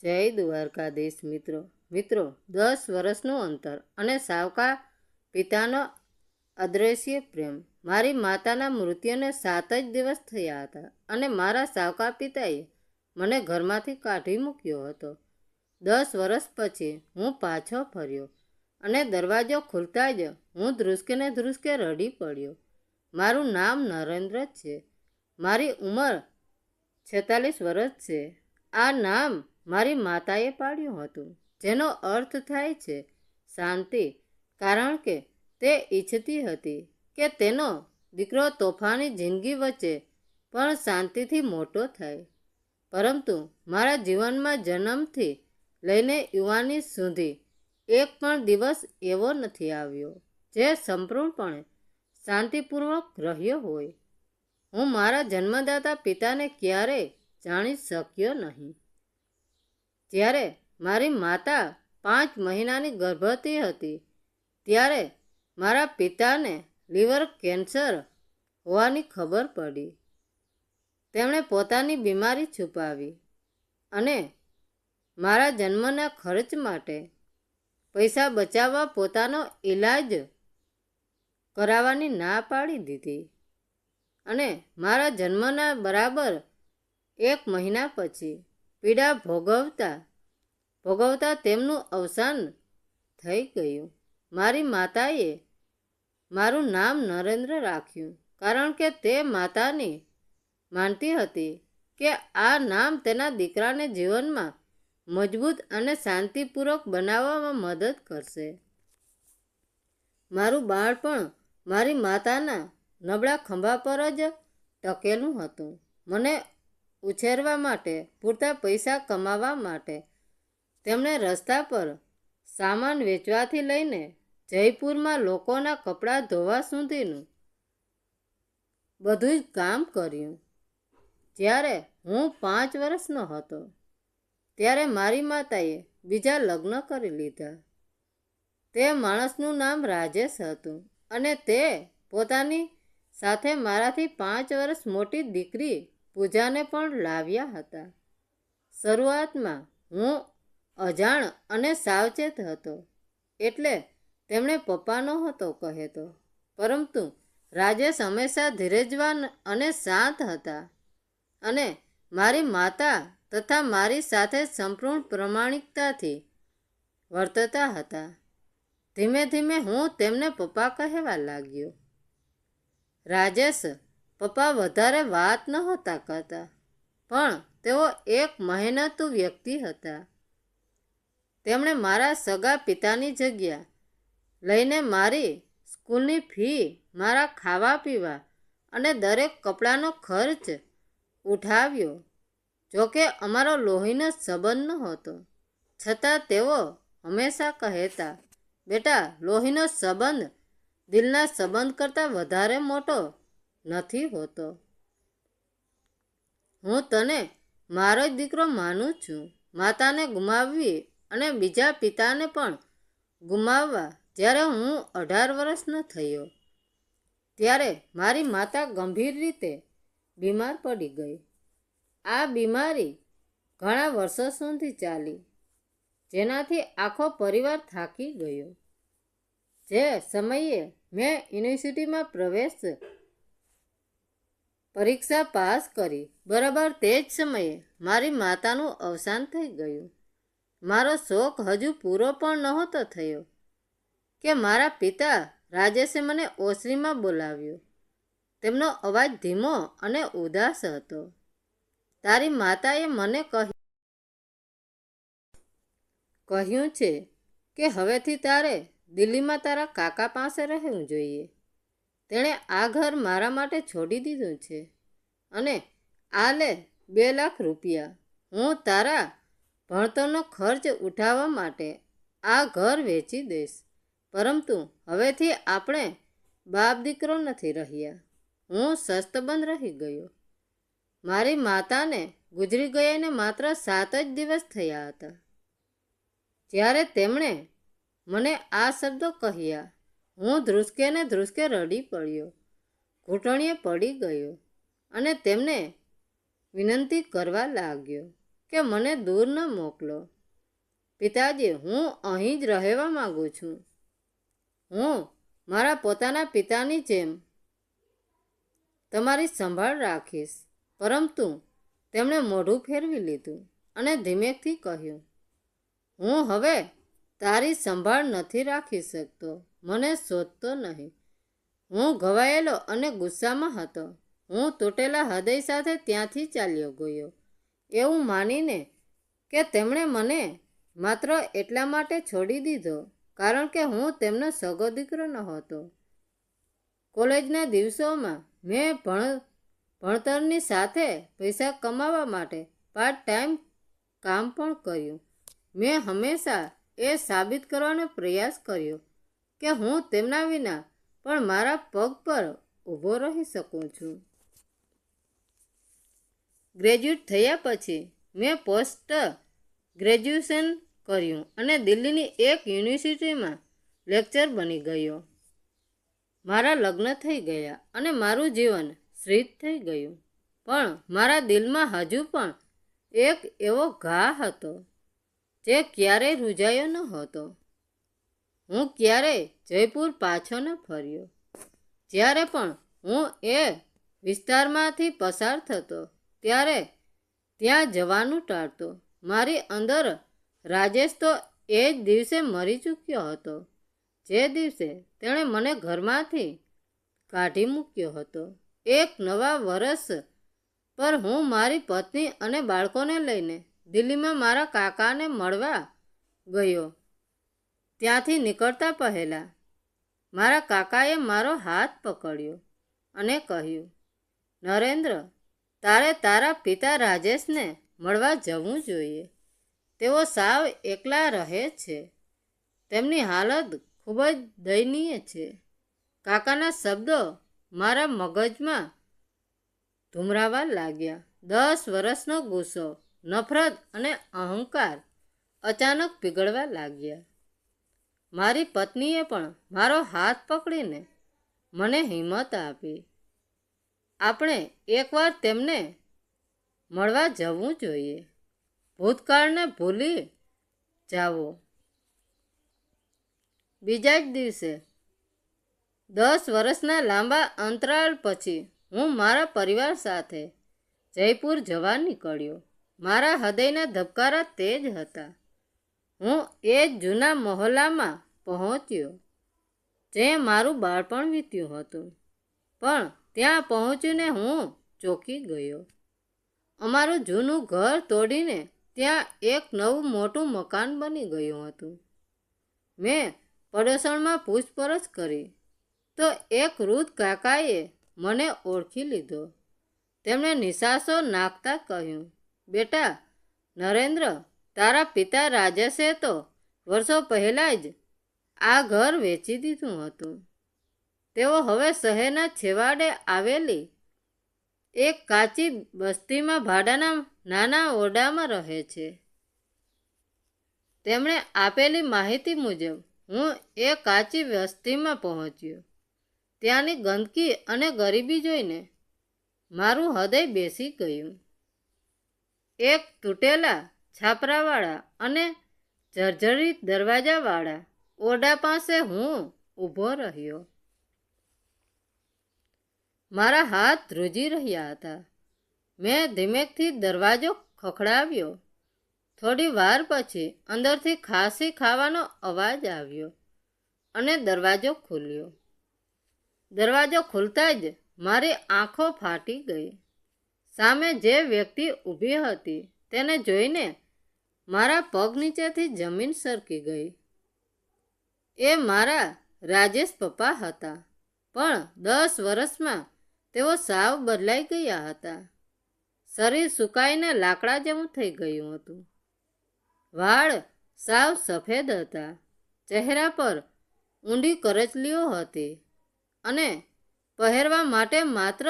જય દ્વારકાધીશ મિત્રો 10 વર્ષનું અંતર અને સાવકા પિતાનો અદ્રશ્ય પ્રેમ. મારી માતાના મૃત્યુને 7 જ દિવસ થયા હતા અને મારા સાવકા પિતાએ મને ઘરમાંથી કાઢી મૂક્યો હતો. 10 વર્ષ પછી હું પાછો ફર્યો અને દરવાજો ખુલતા જ હું ધ્રુસકે રડી પડ્યો. મારું નામ નરેન્દ્ર છે. મારી ઉંમર 46 વર્ષ છે. આ નામ મારી માતાએ પાડ્યું હતું, જેનો અર્થ થાય છે શાંતિ, કારણ કે તે ઈચ્છતી હતી કે તેનો દીકરો તોફાની જિંદગી વચ્ચે પણ શાંતિથી મોટો થાય. પરંતુ મારા જીવનમાં જન્મથી લઈને યુવાની સુધી એક પણ દિવસ એવો નથી આવ્યો જે સંપૂર્ણપણે શાંતિપૂર્વક રહ્યો હોય. હું મારા જન્મદાતા પિતાને ક્યારેય જાણી શક્યો નહીં. જ્યારે મારી માતા 5 મહિનાની ગર્ભવતી હતી ત્યારે મારા પિતાને લીવર કેન્સર હોવાની ખબર પડી. તેમણે પોતાની બીમારી છુપાવી અને મારા જન્મના ખર્ચ માટે પૈસા બચાવવા પોતાનો ઈલાજ કરાવવાની ના પાડી દીધી. અને મારા જન્મના બરાબર 1 મહિના પછી પીડા ભોગવતા તેમનું અવસાન થઈ ગયું. મારી માતાએ મારું નામ નરેન્દ્ર રાખ્યું કારણ કે તે માતાની માનતી હતી કે આ નામ તેના દીકરાને જીવનમાં મજબૂત અને શાંતિપૂર્વક બનાવવામાં મદદ કરશે. મારું બાળપણ મારી માતાના નબળા ખંભા પર જ ટકેલું હતું. મને ઉછેરવા માટે પૂરતા પૈસા કમાવા માટે તેમણે રસ્તા પર સામાન વેચવાથી લઈને જયપુરમાં લોકોના કપડાં ધોવા સુધીનું બધું જ કામ કર્યું. જ્યારે હું 5 વર્ષનો હતો ત્યારે મારી માતાએ બીજા લગ્ન કરી લીધા. તે માણસનું નામ રાજેશ હતું અને તે પોતાની સાથે મારાથી 5 વર્ષ મોટી દીકરી પૂજાને પણ લાવ્યા હતા. શરૂઆતમાં હું અજાણ અને સાવચેત હતો, એટલે તેમણે પપ્પા નહોતો કહેતો. પરંતુ રાજેશ હંમેશા ધીરજવાન અને શાંત હતા અને મારી માતા તથા મારી સાથે સંપૂર્ણ પ્રમાણિકતાથી વર્તતા હતા. ધીમે ધીમે હું તેમને પપ્પા કહેવા લાગ્યો. રાજેશ પપ્પા વધારે વાત નહોતા કરતા, પણ તેઓ એક મહેનતુ વ્યક્તિ હતા. તેમણે મારા સગા પિતાની જગ્યા લઈને મારી સ્કૂલની ફી, મારા ખાવા પીવા અને દરેક કપડાનો ખર્ચ ઉઠાવ્યો. જોકે અમારો લોહીનો સંબંધ નહોતો, છતાં તેઓ હંમેશા કહેતા, બેટા, લોહીનો સંબંધ દિલના સંબંધ કરતાં વધારે મોટો નથી હોતો. હું તને મારો જ દીકરો માનું છું. માતાને ગુમાવવી અને બીજા પિતાને પણ ગુમાવવા. જ્યારે હું 18 વર્ષનો થયો ત્યારે મારી માતા ગંભીર રીતે બીમાર પડી ગઈ. આ બીમારી ઘણા વર્ષો સુધી ચાલી, જેનાથી આખો પરિવાર થાકી ગયો. જે સમયે મેં યુનિવર્સિટીમાં પ્રવેશ પરીક્ષા પાસ કરી, બરાબર તે જ સમયે મારી માતાનું અવસાન થઈ ગયું. મારો શોક હજુ પૂરો પણ નહોતો થયો કે મારા પિતા રાજેશે મને ઓસરીમાં બોલાવ્યો. તેમનો અવાજ ધીમો અને ઉદાસ હતો. તારી માતાએ મને કહ્યું છે કે હવેથી તારે દિલ્હીમાં તારા કાકા પાસે રહેવું જોઈએ. તેણે આ ઘર મારા માટે છોડી દીધું છે અને આ લે 2 લાખ રૂપિયા. હું તારા ભણતરનો ખર્ચ ઉઠાવવા માટે આ ઘર વેચી દઈશ. પરંતુ હવેથી આપણે બાપ દીકરો નથી રહ્યા. હું શસ્તબંધ રહી ગયો. મારી માતાને ગુજરી ગયાને માત્ર 7 જ દિવસ થયા હતા જ્યારે તેમણે મને આ શબ્દો કહ્યા. હું ધ્રુસકે રડી પડ્યો, ઘૂંટણીએ પડી ગયો અને તેમને વિનંતી કરવા લાગ્યો, કે મને દૂર ન મોકલો. પિતાજી, હું અહીં જ રહેવા માગું છું. હું મારા પોતાના પિતાની જેમ તમારી સંભાળ રાખીશ. પરંતુ તેમણે મોઢું ફેરવી લીધું અને ધીમેથી કહ્યું, હું હવે તારી સંભાળ નથી રાખી શકતો. મને શોધતો નહીં. હું ઘવાયેલો અને ગુસ્સામાં હતો. હું તૂટેલા હૃદય સાથે ત્યાંથી ચાલ્યો ગયો, એવું માનીને કે તેમણે મને માત્ર એટલા માટે છોડી દીધો કારણ કે હું તેમનો સગો દીકરો નહોતો. કોલેજના દિવસોમાં મેં ભણતરની સાથે પૈસા કમાવા માટે પાર્ટ ટાઈમ કામ પણ કર્યું. મેં હંમેશા એ સાબિત કરવાનો પ્રયાસ કર્યો કે હું તેમના વિના પણ મારા પગ પર ઊભો રહી શકું છું. ગ્રેજ્યુએટ થયા પછી મેં પોસ્ટ ગ્રેજ્યુએશન કર્યું અને દિલ્હીની એક યુનિવર્સિટીમાં લેક્ચર બની ગયો. મારા લગ્ન થઈ ગયા અને મારું જીવન સ્થિર થઈ ગયું. પણ મારા દિલમાં હજુ પણ એક એવો ઘા હતો જે ક્યારેય રૂઝાયો ન હતો. હું ક્યારેય જયપુર પાછો ન ફર્યો. જ્યારે પણ હું એ વિસ્તારમાંથી પસાર થતો ત્યારે ત્યાં જવાનું ટાળતો. મારી અંદર રાજેશ તો એ જ દિવસે મરી ચૂક્યો હતો જે દિવસે તેણે મને ઘરમાંથી કાઢી મૂક્યો હતો. એક નવા વર્ષ પર હું મારી પત્ની અને બાળકોને લઈને દિલ્હીમાં મારા કાકાને મળવા ગયો. ત્યાંથી નીકળતા પહેલાં મારા કાકાએ મારો હાથ પકડ્યો અને કહ્યું, નરેન્દ્ર, તારે તારા પિતા રાજેશને મળવા જવું જોઈએ. તેઓ સાવ એકલા રહે છે. તેમની હાલત ખૂબ જ દયનીય છે. કાકાના શબ્દો મારા મગજમાં ધુમરાવા લાગ્યા. 10 વર્ષનો ગુસ્સો, નફરત અને અહંકાર અચાનક પીગળવા લાગ્યા. મારી પત્નીએ પણ મારો હાથ પકડીને મને હિંમત આપી. આપણે એકવાર તેમને મળવા જવું જોઈએ. ભૂતકાળને ભૂલી જાઓ. બીજા જ દિવસે 10 વર્ષના લાંબા અંતરાલ પછી હું મારા પરિવાર સાથે જયપુર જવા નીકળ્યો. મારા હૃદયના ધબકારા તેજ હતા. હું એ જૂના મહોલ્લામાં પહોંચ્યો જે મારું બાળપણ વીત્યું હતું. પણ ત્યાં પહોંચીને હું ચોંકી ગયો. અમારું જૂનું ઘર તોડીને ત્યાં એક નવું મોટું મકાન બની ગયું હતું. મેં પડોશણમાં પૂછપરછ કરી તો એક વૃદ્ધ કાકાએ મને ઓળખી લીધો. તેમણે નિશાસો નાખતા કહ્યું, બેટા નરેન્દ્ર, તારા પિતા રાજેશે તો વર્ષો પહેલાં જ આ ઘર વેચી દીધું હતું. તેઓ હવે શહેરના છેવાડે આવેલી એક કાચી બસ્તીમાં ભાડાના નાના ઓરડામાં રહે છે. તેમણે આપેલી માહિતી મુજબ હું એ કાચી વસ્તીમાં પહોંચ્યો. ત્યાંની ગંદકી અને ગરીબી જોઈને મારું હૃદય બેસી ગયું. એક તૂટેલા છાપરાવાળા અને જર્જરિત દરવાજાવાળા ઓરડા પાસે હું ઊભો રહ્યો. મારા હાથ ધ્રુજી રહ્યા હતા. મેં ધીમેથી દરવાજો ખખડાવ્યો. થોડી વાર પછી અંદરથી ખાંસી ખાવાનો અવાજ આવ્યો અને દરવાજો ખુલ્યો. દરવાજો ખુલતા જ મારી આંખો ફાટી ગઈ. સામે જે વ્યક્તિ ઊભી હતી તેને જોઈને મારા પગ નીચેથી જમીન સરકી ગઈ. એ મારા રાજેશ પપ્પા હતા. પણ 10 વર્ષમાં તેઓ સાવ બદલાઈ ગયા હતા. શરીર સુકાઈને લાકડા જેવું થઈ ગયું હતું. વાળ સાવ સફેદ હતા. ચહેરા પર ઊંડી કરચલીઓ હતી અને પહેરવા માટે માત્ર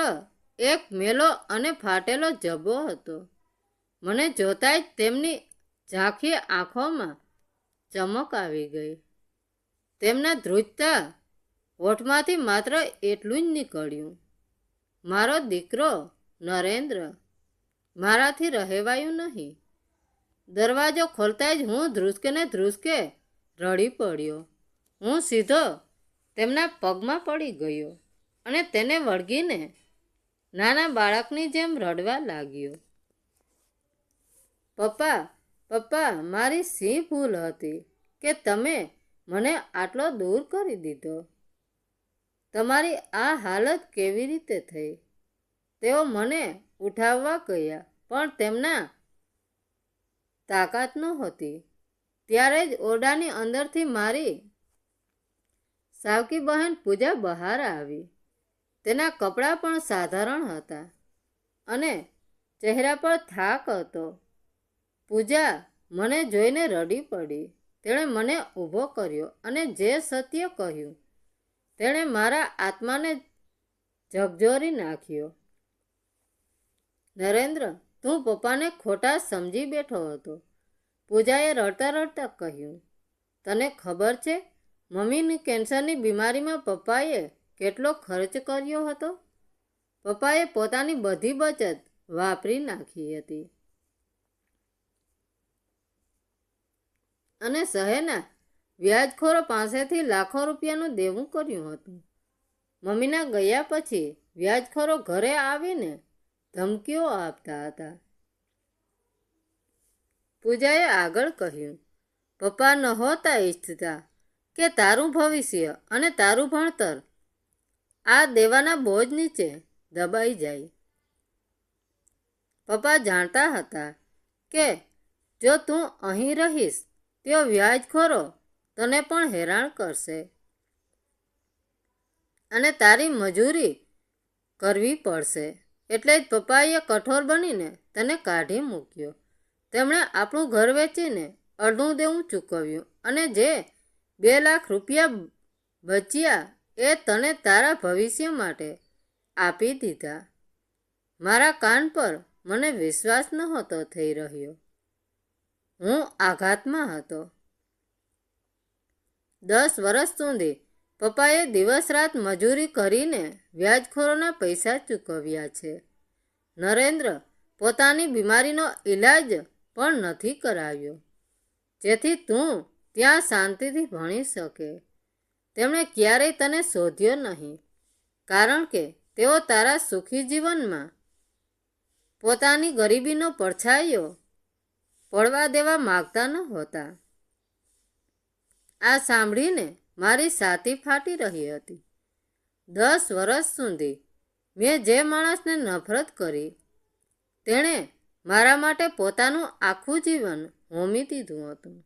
એક મેલો અને ફાટેલો જબ્બો હતો. મને જોતાં જ તેમની ઝાંખી આંખોમાં ચમક આવી ગઈ. તેમના ધ્રુજતા હોઠમાંથી માત્ર એટલું જ નીકળ્યું, મારો દીકરો નરેન્દ્ર. મારાથી રહેવાયું નહીં. દરવાજો ખોલતા જ હું ધ્રુસકે ને ધ્રુસકે રડી પડ્યો. હું સીધો તેમના પગમાં પડી ગયો અને તેને વળગીને નાના બાળકની જેમ રડવા લાગ્યો. પપ્પા, પપ્પા, મારી શી ભૂલ હતી કે તમે મને આટલો દૂર કરી દીધો? તમારી આ હાલત કેવી રીતે થઈ? તેઓ મને ઉઠાવવા ગયા પણ તેમના તાકાત નહોતી. ત્યારે જ ઓરડાની અંદરથી મારી સાવકી બહેન પૂજા બહાર આવી. તેના કપડાં પણ સાધારણ હતા અને ચહેરા પર થાક હતો. પૂજા મને જોઈને રડી પડી. તેણે મને ઊભો કર્યો અને જે સત્ય કહ્યું તેણે મારા આત્માને ઝકઝોરી નાખ્યો. નરેન્દ્ર, તું પપ્પાને ખોટા સમજી બેઠો હતો. પૂજાએ રડતા રડતા કહ્યું. તને ખબર છે મમ્મીની કેન્સરની બીમારીમાં પપ્પાએ કેટલો ખર્ચ કર્યો હતો? પપ્પાએ પોતાની બધી બચત વાપરી નાખી હતી અને શહેરના વ્યાજખોરો પાસેથી લાખો રૂપિયાનું દેવું કર્યું હતું. મમ્મીના ગયા પછી વ્યાજખોરો ઘરે આવીને ધમકીઓ આપતા હતા. પૂજાએ આગળ કહ્યું. પપ્પા નહોતા ઈચ્છતા કે તારું ભવિષ્ય અને તારું ભણતર આ દેવાના બોજ નીચે દબાઈ જાય. પપ્પા જાણતા હતા કે જો તું અહીં રહીશ તો વ્યાજખોરો તને પણ હેરાન કરશે અને તારી મજૂરી કરવી પડશે. એટલે જ પપ્પાએ કઠોર બનીને તને કાઢી મૂક્યો. તેમણે આપણું ઘર વેચીને અડધું દેવું ચૂકવ્યું અને જે 2 લાખ રૂપિયા બચ્યા એ તને તારા ભવિષ્ય માટે આપી દીધા. મારા કાન પર મને વિશ્વાસ નહોતો થઈ રહ્યો. હું આઘાતમાં હતો. 10 વર્ષ સુધી પપ્પાએ દિવસ રાત મજૂરી કરીને વ્યાજખોરોના પૈસા ચૂકવ્યા છે. નરેન્દ્ર પોતાની બીમારીનો ઈલાજ પણ નથી કરાવ્યો જેથી તું ત્યાં શાંતિથી ભણી શકે. તેમણે ક્યારેય તને શોધ્યો નહીં કારણ કે તેઓ તારા સુખી જીવનમાં પોતાની ગરીબીનો પડછાયો પડવા દેવા માગતા નહોતા. આ સાંભળીને મારી છાતી ફાટી રહી હતી. 10 વર્ષ સુધી મેં જે માણસને નફરત કરી તેણે મારા માટે પોતાનું આખું જીવન હોમી દીધું હતું.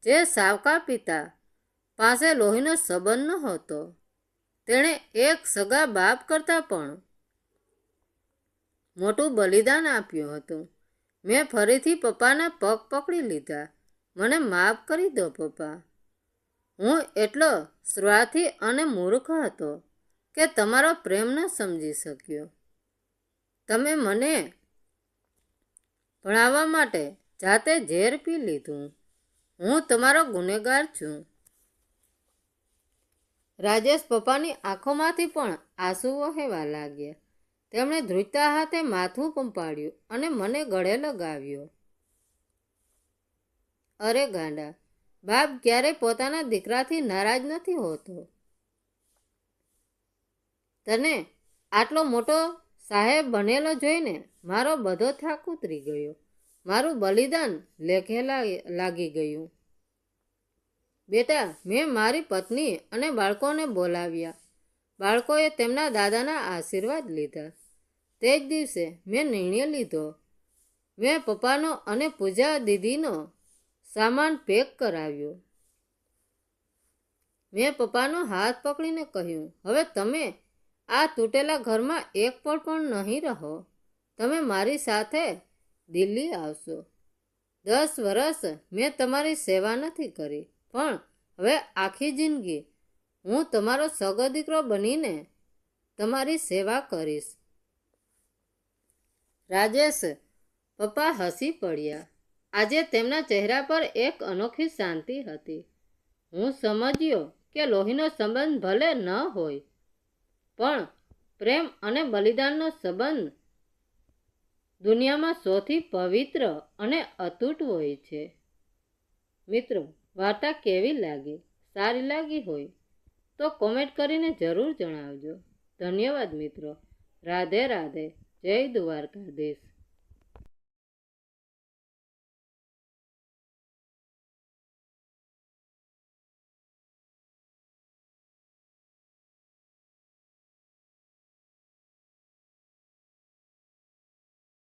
જે સાવકા પિતા પાસે લોહીનો સંબંધ નહોતો તેણે એક સગા બાપ કરતાં પણ મોટું બલિદાન આપ્યું હતું. મેં ફરીથી પપ્પાના પગ પકડી લીધા. મને માફ કરી દો પપ્પા. હું એટલો સ્વાર્થી અને મૂર્ખ હતો કે તમારો પ્રેમ ન સમજી શક્યો. તમે મને ભણાવવા માટે જાતે ઝેર પી લીધું. હું તમારો ગુનેગાર છું. રાજેશ પપ્પાની આંખોમાંથી પણ આંસુ વહેવા લાગ્યા. તેમણે ધ્રુજતા હાથે માથું પંપાળ્યું અને મને ગળે લગાવ્યો. અરે ગાંડા, બાપ ક્યારેય પોતાના દીકરાથી નારાજ નથી હોતો. તને આટલો મોટો સાહેબ બનેલો જોઈને મારો બધો થાક ઉતરી ગયો. મારું બલિદાન લેખે લાગી ગયું. બેટા, મેં મારી પત્ની અને બાળકોને બોલાવ્યા. બાળકોએ તેમના દાદાના આશીર્વાદ લીધા. તે જ દિવસે મેં નિર્ણય લીધો. મેં પપ્પાનો અને પૂજા દીદીનો સામાન પેક કરાવ્યો. મેં પપ્પાનો હાથ પકડીને કહ્યું, હવે તમે આ તૂટેલા ઘરમાં એક પળ પણ નહીં રહો. તમે મારી સાથે દિલ્હી આવશો. 10 વર્ષ મેં તમારી સેવા નથી કરી પણ હવે આખી જિંદગી હું તમારો સગો દીકરો બનીને તમારી સેવા કરીશ. રાજેશ પપ્પા હસી પડ્યા. આજે તેમના ચહેરા પર એક અનોખી શાંતિ હતી. હું સમજ્યો કે લોહીનો સંબંધ ભલે ન હોય પણ પ્રેમ અને બલિદાનનો સંબંધ દુનિયામાં સૌથી પવિત્ર અને અતૂટ હોય છે. મિત્રો, વાર્તા કેવી લાગી? સારી લાગી હોય તો કોમેન્ટ કરીને જરૂર જણાવજો. ધન્યવાદ મિત્રો. રાધે રાધે. જય દ્વારકાધીશ.